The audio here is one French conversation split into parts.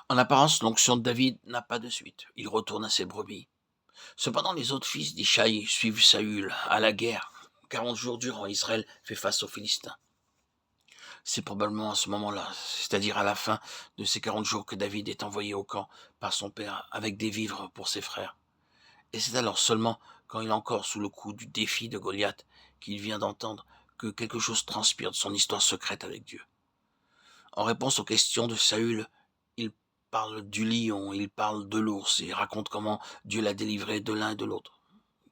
En apparence, l'onction de David n'a pas de suite. Il retourne à ses brebis. Cependant, les autres fils d'Ishaï suivent Saül à la guerre. 40 jours durant, Israël fait face aux Philistins. C'est probablement à ce moment-là, c'est-à-dire à la fin de ces 40 jours, que David est envoyé au camp par son père avec des vivres pour ses frères. Et c'est alors seulement, quand il est encore sous le coup du défi de Goliath, qu'il vient d'entendre que quelque chose transpire de son histoire secrète avec Dieu. En réponse aux questions de Saül, il parle du lion, il parle de l'ours et raconte comment Dieu l'a délivré de l'un et de l'autre.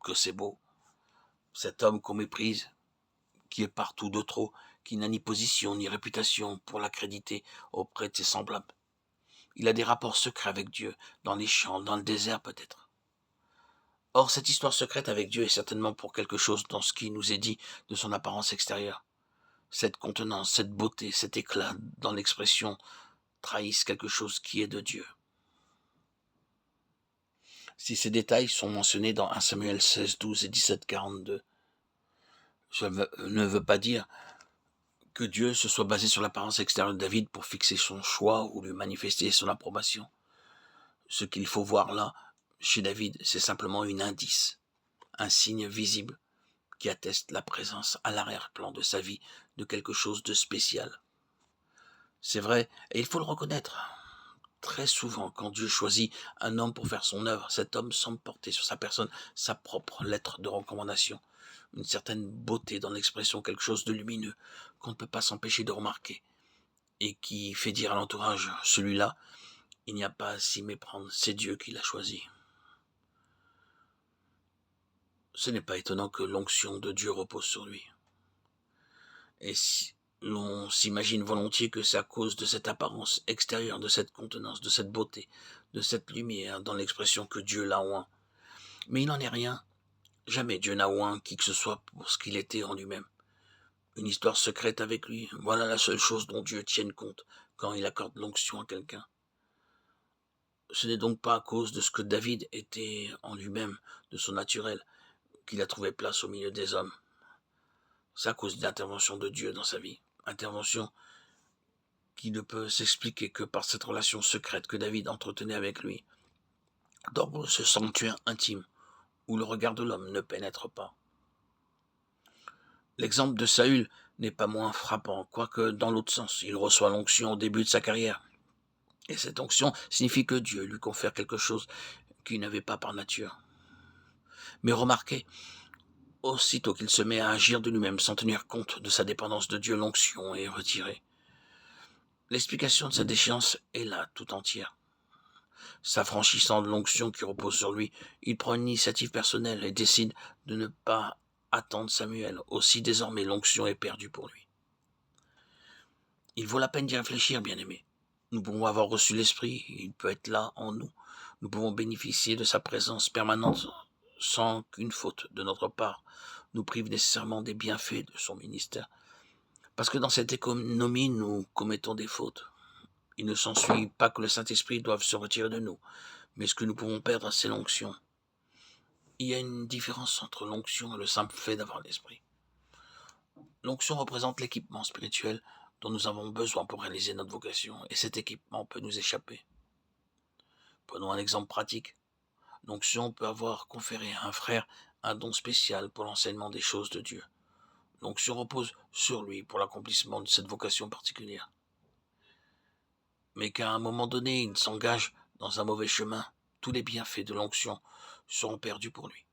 Que c'est beau. Cet homme qu'on méprise, qui est partout de trop, qui n'a ni position ni réputation pour l'accréditer auprès de ses semblables. Il a des rapports secrets avec Dieu, dans les champs, dans le désert peut-être. Or, cette histoire secrète avec Dieu est certainement pour quelque chose dans ce qui nous est dit de son apparence extérieure. Cette contenance, cette beauté, cet éclat dans l'expression trahissent quelque chose qui est de Dieu. Si ces détails sont mentionnés dans 1 Samuel 16, 12 et 17, 42, ça ne veut pas dire que Dieu se soit basé sur l'apparence extérieure de David pour fixer son choix ou lui manifester son approbation. Ce qu'il faut voir là, chez David, c'est simplement un indice, un signe visible qui atteste la présence à l'arrière-plan de sa vie de quelque chose de spécial. C'est vrai, et il faut le reconnaître. Très souvent, quand Dieu choisit un homme pour faire son œuvre, cet homme semble porter sur sa personne sa propre lettre de recommandation, une certaine beauté dans l'expression, quelque chose de lumineux qu'on ne peut pas s'empêcher de remarquer, et qui fait dire à l'entourage, celui-là, il n'y a pas à s'y méprendre, c'est Dieu qui l'a choisi. Ce n'est pas étonnant que l'onction de Dieu repose sur lui. Et si l'on s'imagine volontiers que c'est à cause de cette apparence extérieure, de cette contenance, de cette beauté, de cette lumière dans l'expression que Dieu l'a oint. Mais il n'en est rien. Jamais Dieu n'a oint qui que ce soit pour ce qu'il était en lui-même. Une histoire secrète avec lui, voilà la seule chose dont Dieu tienne compte quand il accorde l'onction à quelqu'un. Ce n'est donc pas à cause de ce que David était en lui-même, de son naturel, qu'il a trouvé place au milieu des hommes. C'est à cause de l'intervention de Dieu dans sa vie. Intervention qui ne peut s'expliquer que par cette relation secrète que David entretenait avec lui, dans ce sanctuaire intime où le regard de l'homme ne pénètre pas. L'exemple de Saül n'est pas moins frappant, quoique dans l'autre sens, il reçoit l'onction au début de sa carrière. Et cette onction signifie que Dieu lui confère quelque chose qu'il n'avait pas par nature. Mais remarquez, aussitôt qu'il se met à agir de lui-même sans tenir compte de sa dépendance de Dieu, l'onction est retirée. L'explication de sa déchéance est là tout entière. S'affranchissant de l'onction qui repose sur lui, il prend une initiative personnelle et décide de ne pas attendre Samuel. Aussi désormais l'onction est perdue pour lui. Il vaut la peine d'y réfléchir, bien-aimé. Nous pouvons avoir reçu l'Esprit, il peut être là en nous. Nous pouvons bénéficier de sa présence permanente sans qu'une faute de notre part nous prive nécessairement des bienfaits de son ministère. Parce que dans cette économie, nous commettons des fautes. Il ne s'ensuit pas que le Saint-Esprit doive se retirer de nous, mais ce que nous pouvons perdre, c'est l'onction. Il y a une différence entre l'onction et le simple fait d'avoir l'Esprit. L'onction représente l'équipement spirituel dont nous avons besoin pour réaliser notre vocation, et cet équipement peut nous échapper. Prenons un exemple pratique. L'onction peut avoir conféré à un frère un don spécial pour l'enseignement des choses de Dieu. L'onction repose sur lui pour l'accomplissement de cette vocation particulière. Mais qu'à un moment donné, il s'engage dans un mauvais chemin, tous les bienfaits de l'onction seront perdus pour lui.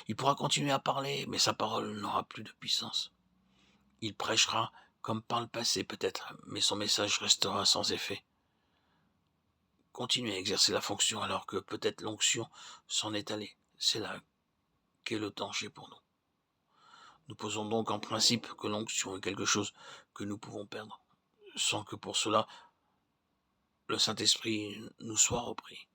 Il pourra continuer à parler, mais sa parole n'aura plus de puissance. Il prêchera comme par le passé peut-être, mais son message restera sans effet. Continuer à exercer la fonction alors que peut-être l'onction s'en est allée. C'est là qu'est le danger pour nous. Nous posons donc en principe que l'onction est quelque chose que nous pouvons perdre, sans que pour cela le Saint-Esprit nous soit repris.